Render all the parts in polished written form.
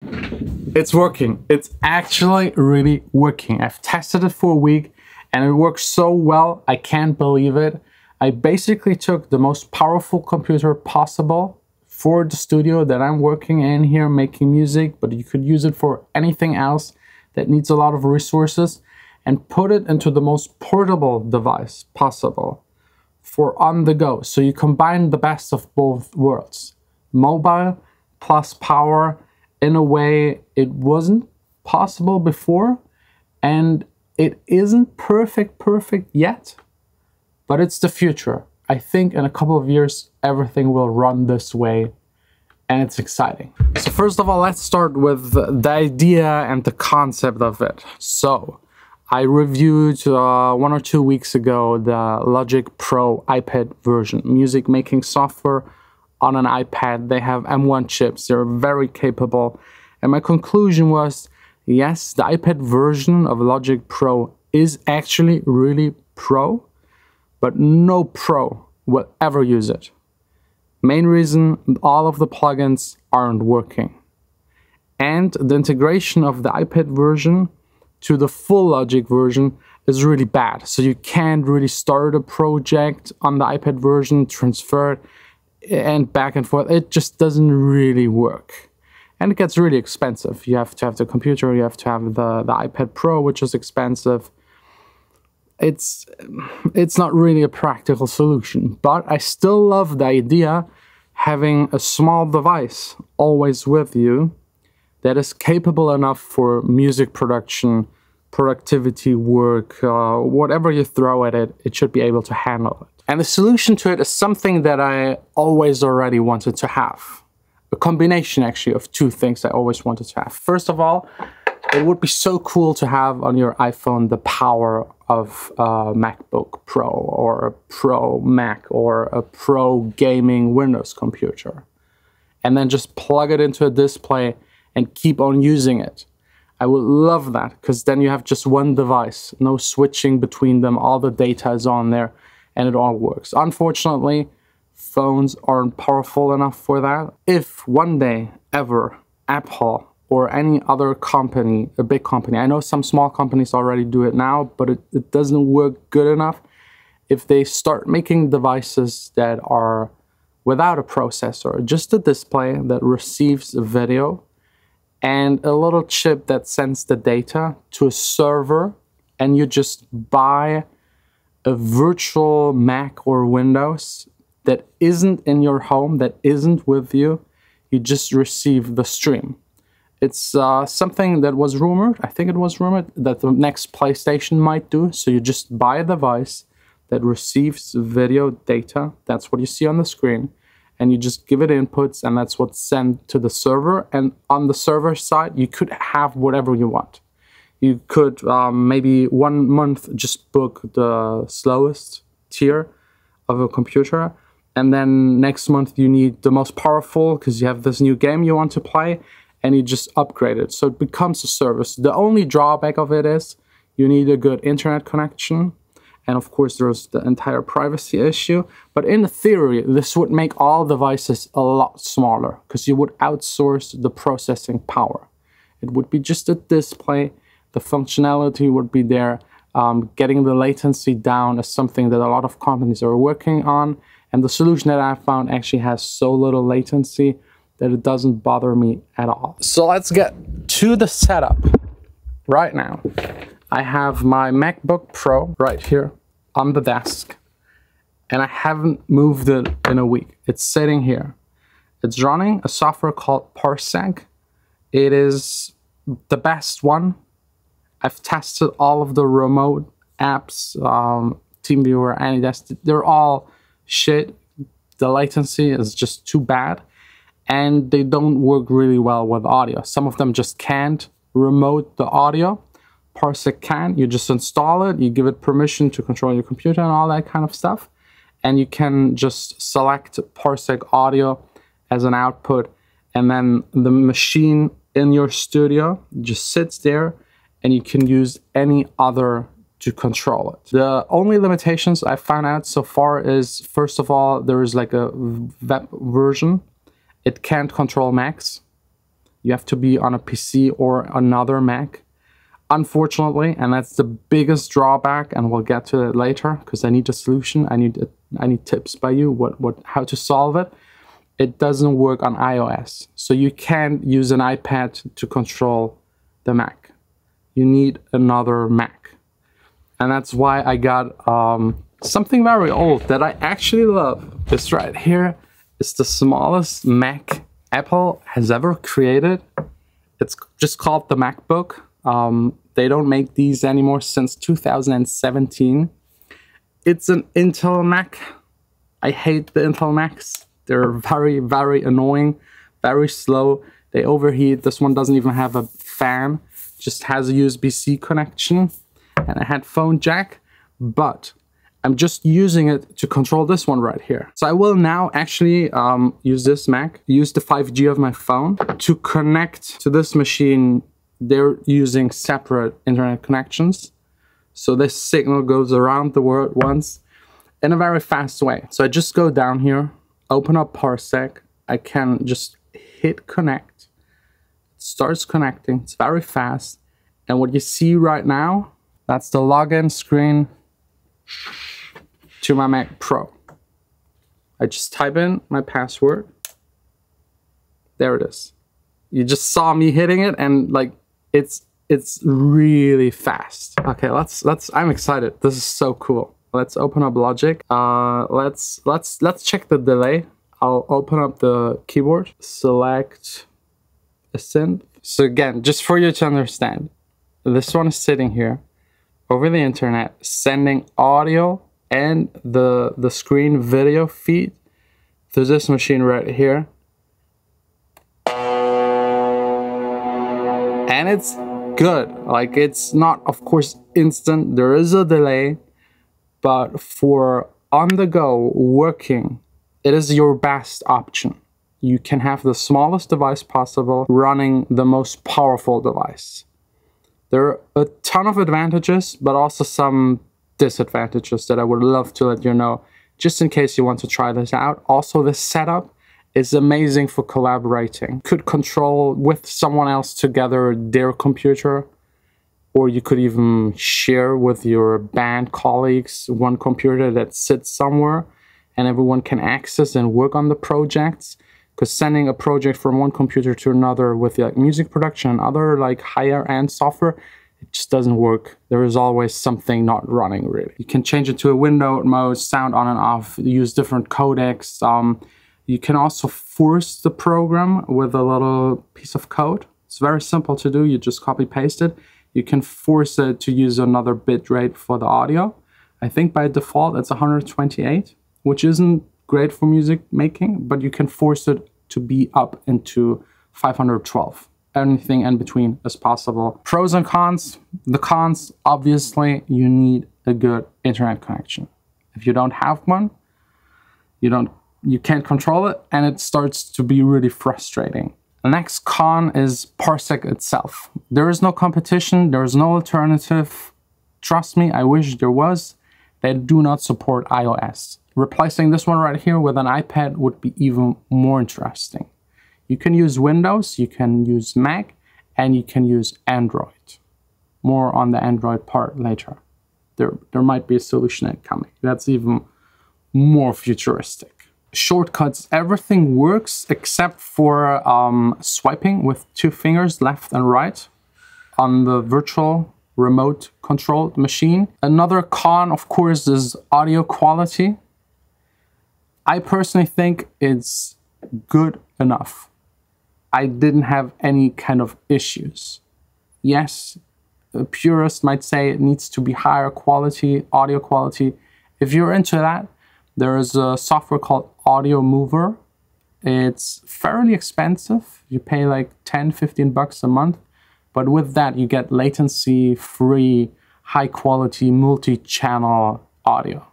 It's working. It's actually really working. I've tested it for a week and it works so well, I can't believe it. I basically took the most powerful computer possible for the studio that I'm working in here making music, but you could use it for anything else that needs a lot of resources, and put it into the most portable device possible for on the go. So you combine the best of both worlds. Mobile plus power in a way it wasn't possible before, and it isn't perfect yet, but it's the future. I think in a couple of years everything will run this way, and it's exciting. So first of all, let's start with the idea and the concept of it. So I reviewed 1 or 2 weeks ago the Logic Pro iPad version, music making software on an iPad. They have M1 chips, they're very capable. And my conclusion was, yes, the iPad version of Logic Pro is actually really pro, but no pro will ever use it. Main reason, all of the plugins aren't working. And the integration of the iPad version to the full Logic version is really bad. So you can't really start a project on the iPad version, transfer it, and back and forth. It just doesn't really work. And it gets really expensive. You have to have the computer, you have to have the iPad Pro, which is expensive. It's not really a practical solution, but I still love the idea having a small device always with you that is capable enough for music production, productivity work, whatever you throw at it, it should be able to handle it. And the solution to it is something that I always already wanted to have. A combination actually of two things I always wanted to have. First of all, it would be so cool to have on your iPhone the power of a MacBook Pro or a Pro Mac or a Pro gaming Windows computer. And then just plug it into a display and keep on using it. I would love that, because then you have just one device, no switching between them, all the data is on there and it all works. Unfortunately, phones aren't powerful enough for that. If one day ever Apple or any other company, a big company, I know some small companies already do it now, but it doesn't work good enough. If they start making devices that are without a processor, just a display that receives a video and a little chip that sends the data to a server, and you just buy a virtual Mac or Windows that isn't in your home, that isn't with you, you just receive the stream. It's something that was rumored, I think it was rumored, that the next PlayStation might do. So you just buy a device that receives video data, that's what you see on the screen, and you just give it inputs, and that's what's sent to the server. And on the server side, you could have whatever you want. You could maybe 1 month just book the slowest tier of a computer, and then next month you need the most powerful because you have this new game you want to play, and you just upgrade it. So it becomes a service. The only drawback of it is you need a good internet connection. And of course, there's the entire privacy issue. But in theory, this would make all devices a lot smaller because you would outsource the processing power. It would be just a display. The functionality would be there. Getting the latency down is something that a lot of companies are working on. And the solution that I found actually has so little latency that it doesn't bother me at all. So let's get to the setup right now. I have my MacBook Pro right here on the desk, and I haven't moved it in a week. It's sitting here. It's running a software called Parsec. It is the best one. I've tested all of the remote apps, TeamViewer, AnyDesk. They're all shit. The latency is just too bad, and they don't work really well with audio. Some of them just can't remote the audio. Parsec can. You just install it, you give it permission to control your computer and all that kind of stuff, and you can just select Parsec audio as an output, and then the machine in your studio just sits there, and you can use any other to control it. The only limitations I found out so far is, first of all, there is like a web version. It can't control Macs. You have to be on a PC or another Mac. Unfortunately, and that's the biggest drawback, and we'll get to it later because I need a solution. I need tips by you how to solve it. It doesn't work on iOS, so you can't use an iPad to control the Mac. You need another Mac, and that's why I got something very old that I actually love. This right here is the smallest Mac Apple has ever created. It's just called the MacBook. They don't make these anymore since 2017. It's an Intel Mac. I hate the Intel Macs. They're very, very annoying, very slow. They overheat. This one doesn't even have a fan, just has a USB-C connection and a headphone jack, but I'm just using it to control this one right here. So I will now actually use this Mac, use the 5G of my phone to connect to this machine. They're using separate internet connections. So this signal goes around the world once in a very fast way. So I just go down here, open up Parsec. I can just hit connect. It starts connecting. It's very fast. And what you see right now, that's the login screen to my Mac Pro. I just type in my password. There it is. You just saw me hitting it, and like it's really fast. Okay, I'm excited. This is so cool. Let's open up Logic. Let's check the delay. I'll open up the keyboard, select a synth. So again, just for you to understand, this one is sitting here over the internet, sending audio and the screen video feed through this machine right here. And it's good. Like, it's not, of course, instant. There is a delay, but for on the go working, it is your best option. You can have the smallest device possible running the most powerful device. There are a ton of advantages, but also some disadvantages that I would love to let you know, just in case you want to try this out. Also, this setup is amazing for collaborating. You could control with someone else together their computer, or you could even share with your band colleagues one computer that sits somewhere and everyone can access and work on the projects. Because sending a project from one computer to another with like music production and other like higher end software, it just doesn't work. There is always something not running really. You can change it to a window mode, sound on and off, use different codecs. You can also force the program with a little piece of code. It's very simple to do. You just copy paste it. You can force it to use another bit rate for the audio. I think by default it's 128, which isn't great for music making, but you can force it to be up into 512. Anything in between is possible. Pros and cons. The cons, obviously, you need a good internet connection. If you don't have one, you can't control it, and it starts to be really frustrating. The next con is Parsec itself. There is no competition, there is no alternative. Trust me, I wish there was. They do not support iOS. Replacing this one right here with an iPad would be even more interesting. You can use Windows, you can use Mac, and you can use Android. More on the Android part later. There might be a solution coming. That's even more futuristic. Shortcuts, everything works except for swiping with 2 fingers, left and right, on the virtual remote controlled machine. Another con, of course, is audio quality. I personally think it's good enough. I didn't have any kind of issues. Yes, a purist might say it needs to be higher quality, audio quality. If you're into that, there is a software called Audio Mover. It's fairly expensive. You pay like 10, 15 bucks a month. But with that, you get latency-free, high-quality, multi-channel audio.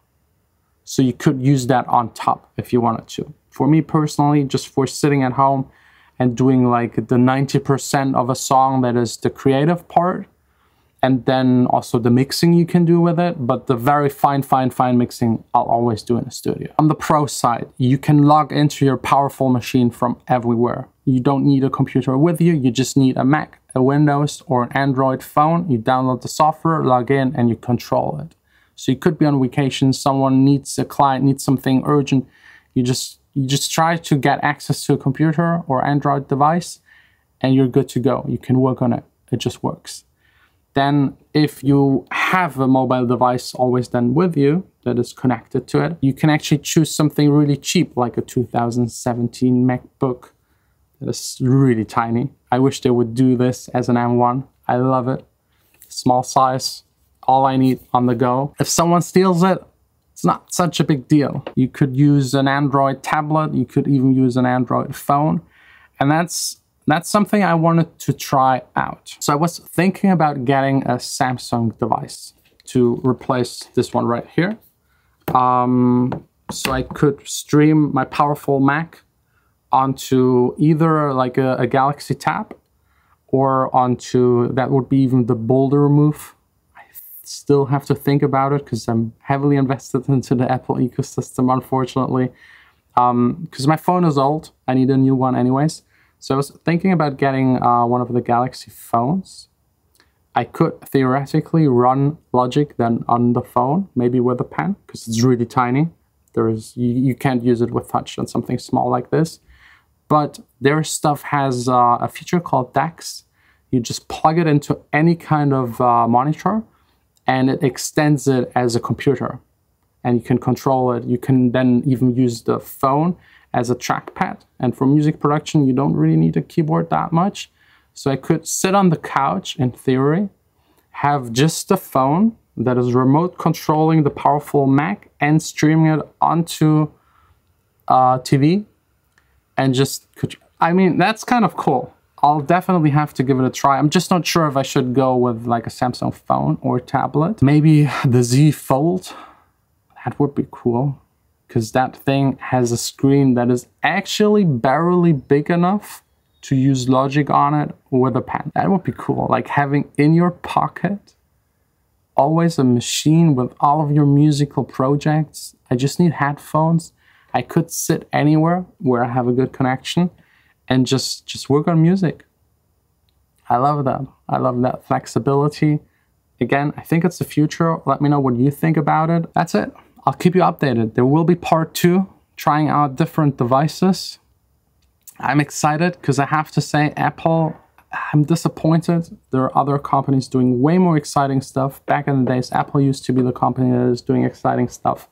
So you could use that on top if you wanted to. For me personally, just for sitting at home and doing like the 90% of a song that is the creative part, and then also the mixing you can do with it, but the very fine mixing I'll always do in the studio. On the pro side, you can log into your powerful machine from everywhere. You don't need a computer with you. You just need a Mac, a Windows, or an Android phone. You download the software, log in, and you control it. So you could be on vacation. Someone needs a client, needs something urgent. You just try to get access to a computer or Android device, and you're good to go. You can work on it. It just works. Then if you have a mobile device always then with you that is connected to it, you can actually choose something really cheap, like a 2017 MacBook that is really tiny. I wish they would do this as an M1. I love it. Small size, all I need on the go. If someone steals it, it's not such a big deal. You could use an Android tablet, you could even use an Android phone, and that's something I wanted to try out. So I was thinking about getting a Samsung device to replace this one right here. So I could stream my powerful Mac onto either like a Galaxy Tab or onto, that would be even the bolder move. I still have to think about it because I'm heavily invested into the Apple ecosystem, unfortunately. Because my phone is old, I need a new one anyways. So I was thinking about getting one of the Galaxy phones. I could theoretically run Logic then on the phone, maybe with a pen, because it's really tiny. You can't use it with touch on something small like this. But their stuff has a feature called DeX. You just plug it into any kind of monitor, and it extends it as a computer. And you can control it. You can then even use the phone as a trackpad. And for music production, you don't really need a keyboard that much. So I could sit on the couch, in theory, have just a phone that is remote controlling the powerful Mac and streaming it onto TV. And just, I mean, that's kind of cool. I'll definitely have to give it a try. I'm just not sure if I should go with like a Samsung phone or tablet. Maybe the Z Fold. That would be cool, because that thing has a screen that is actually barely big enough to use Logic on it with a pen. That would be cool, like having in your pocket always a machine with all of your musical projects. I just need headphones. I could sit anywhere where I have a good connection and just work on music. I love that. I love that flexibility. Again, I think it's the future. Let me know what you think about it. That's it. I'll keep you updated. There will be part 2, trying out different devices. I'm excited because I have to say, Apple, I'm disappointed. There are other companies doing way more exciting stuff. Back in the days, Apple used to be the company that is doing exciting stuff.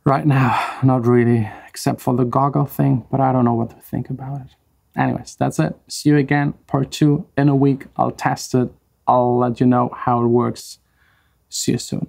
Right now, not really, except for the goggle thing, but I don't know what to think about it. Anyways, that's it. See you again, part 2 in a week. I'll test it. I'll let you know how it works. See you soon.